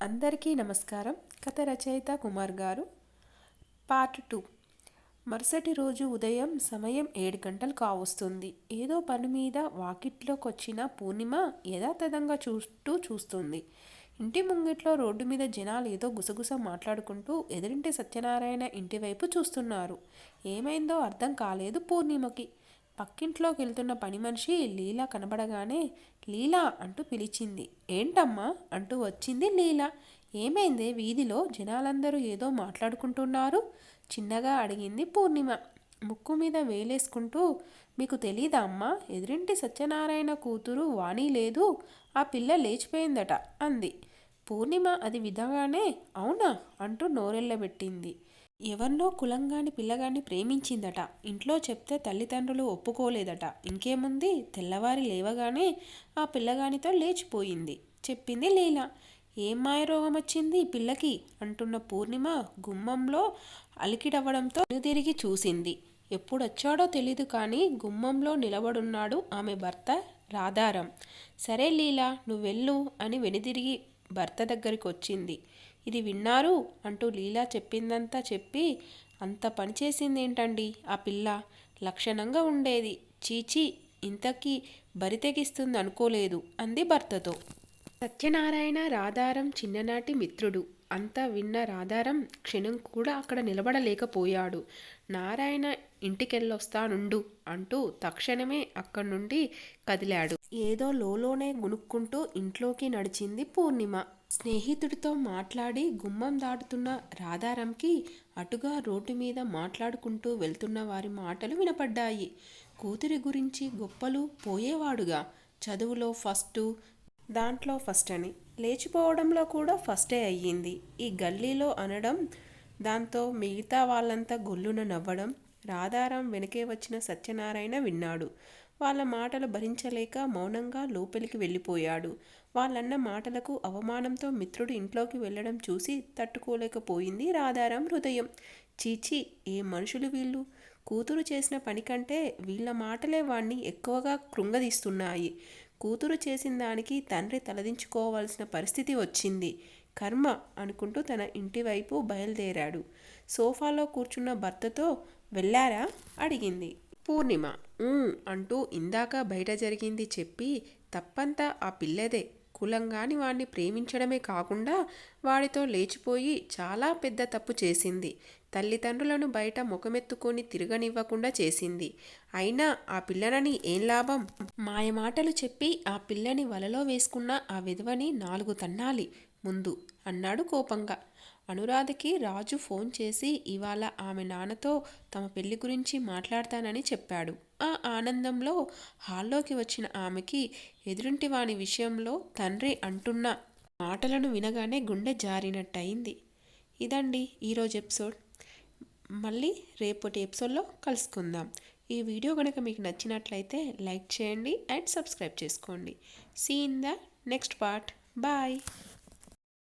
అందరికీ నమస్కారం. కథ రచయిత కుమార్ గారు. పార్ట్ 2. మరుసటి రోజు ఉదయం సమయం 7 గంటలు కావస్తుంది. ఏదో పని మీద వాకిట్లోకొచ్చిన పూర్ణిమ యథాతథంగా చూస్తుంది. ఇంటి ముంగిట్లో రోడ్డు మీద జనాలు ఏదో గుసగుస మాట్లాడుకుంటూ ఎదురింటి సత్యనారాయణ ఇంటి వైపు చూస్తున్నారు. ఏమైందో అర్థం కాలేదు పూర్ణిమకి. పక్కింట్లోకి వెళ్తున్న పని మనిషి లీలా కనబడగానే లీలా అంటూ పిలిచింది. ఏంటమ్మా అంటూ వచ్చింది లీలా. ఏమైందే, వీధిలో జనాలందరూ ఏదో మాట్లాడుకుంటున్నారు చిన్నగా అడిగింది పూర్ణిమ ముక్కు మీద వేలేసుకుంటూ. మీకు తెలీదా అమ్మా, ఎదురింటి సత్యనారాయణ కూతురు వాణి లేదు, ఆ పిల్ల లేచిపోయిందట అంది. పూర్ణిమ అది విధంగానే అవునా అంటూ నోరెళ్ళబెట్టింది. ఎవరినో కులంగాని పిల్లగాన్ని ప్రేమించిందట. ఇంట్లో చెప్తే తల్లిదండ్రులు ఒప్పుకోలేదట. ఇంకేముంది, తెల్లవారి లేవగానే ఆ పిల్లగానితో లేచిపోయింది చెప్పింది లీలా. ఏం మాయరోగం వచ్చింది ఈ పిల్లకి అంటున్న పూర్ణిమ గుమ్మంలో అలికిడవడంతో తిరిగి చూసింది. ఎప్పుడొచ్చాడో తెలీదు కానీ గుమ్మంలో నిలబడున్నాడు ఆమె భర్త రాధారం. సరే లీలా, నువ్వెళ్ళు అని వెనుదిరిగి భర్త దగ్గరికి వచ్చింది. ఇది విన్నారు అంటూ లీలా చెప్పిందంతా చెప్పి, అంత పని చేసిందేంటండి ఆ పిల్ల, లక్షణంగా ఉండేది, చీచీ ఇంతకీ బరితెగిస్తుంది అనుకోలేదు అంది భర్తతో. సత్యనారాయణ రాధారం చిన్ననాటి మిత్రుడు. అంతా విన్న రాధారం క్షణం కూడా అక్కడ నిలబడలేకపోయాడు. నారాయణ ఇంటికెళ్ళొస్తానుండు అంటూ తక్షణమే అక్కడి నుండి కదిలాడు. ఏదో లోలోనే గునుక్కుంటూ ఇంట్లోకి నడిచింది పూర్ణిమ. స్నేహితుడితో మాట్లాడి గుమ్మం దాటుతున్న రాధారంకి అటుగా రోడ్డు మీద మాట్లాడుకుంటూ వెళ్తున్న వారి మాటలు వినపడ్డాయి. కూతురి గురించి గొప్పలు పోయేవాడుగా, చదువులో ఫస్టు, దాంట్లో ఫస్ట్ అని, లేచిపోవడంలో కూడా ఫస్టే అయ్యింది ఈ గల్లీలో అనడం. దాంతో మిగతా వాళ్ళంతా గొల్లున నవ్వడం రాధారం వెనకే వచ్చిన సత్యనారాయణ విన్నాడు. వాళ్ళ మాటలు భరించలేక మౌనంగా లోపలికి వెళ్ళిపోయాడు. వాళ్ళన్న మాటలకు అవమానంతో మిత్రుడు ఇంట్లోకి వెళ్ళడం చూసి తట్టుకోలేకపోయింది రాధారం హృదయం. చీచీ, ఏ మనుషులు వీళ్ళు, కూతురు చేసిన పని కంటే వీళ్ళ మాటలే వాణ్ణి ఎక్కువగా కృంగదీస్తున్నాయి. కూతురు చేసిన దానికి తండ్రి తలదించుకోవాల్సిన పరిస్థితి వచ్చింది, కర్మ అనుకుంటూ తన ఇంటి వైపు బయలుదేరాడు. సోఫాలో కూర్చున్న భర్తతో వెళ్ళారా అడిగింది పూర్ణిమ. అంటూ ఇందాక బయట జరిగింది చెప్పి, తప్పంతా ఆ పిల్లదే, కులంగాని వాణ్ణి ప్రేమించడమే కాకుండా వాడితో లేచిపోయి చాలా పెద్ద తప్పు చేసింది. తల్లిదండ్రులను బయట ముఖమెత్తుకొని తిరగనివ్వకుండా చేసింది. అయినా ఆ పిల్లనని ఏం లాభం, మాయమాటలు చెప్పి ఆ పిల్లని వలలో వేసుకున్న ఆ విధవని 4 తన్నాలి ముందు అన్నాడు కోపంగా. అనురాధకి రాజు ఫోన్ చేసి ఇవాళ ఆమె నాన్నతో తమ పెళ్లి గురించి మాట్లాడతానని చెప్పాడు. ఆ ఆనందంలో హాల్లోకి వచ్చిన ఆమెకి ఎదురింటి వాని విషయంలో తండ్రి అంటున్న మాటలను వినగానే గుండె జారినట్టయింది. ఇదండి ఈరోజు ఎపిసోడ్. మళ్ళీ రేపటి ఎపిసోడ్లో కలుసుకుందాం. ఈ వీడియో కనుక మీకు నచ్చినట్లయితే లైక్ చేయండి అండ్ సబ్స్క్రైబ్ చేసుకోండి. See in the next part. Bye.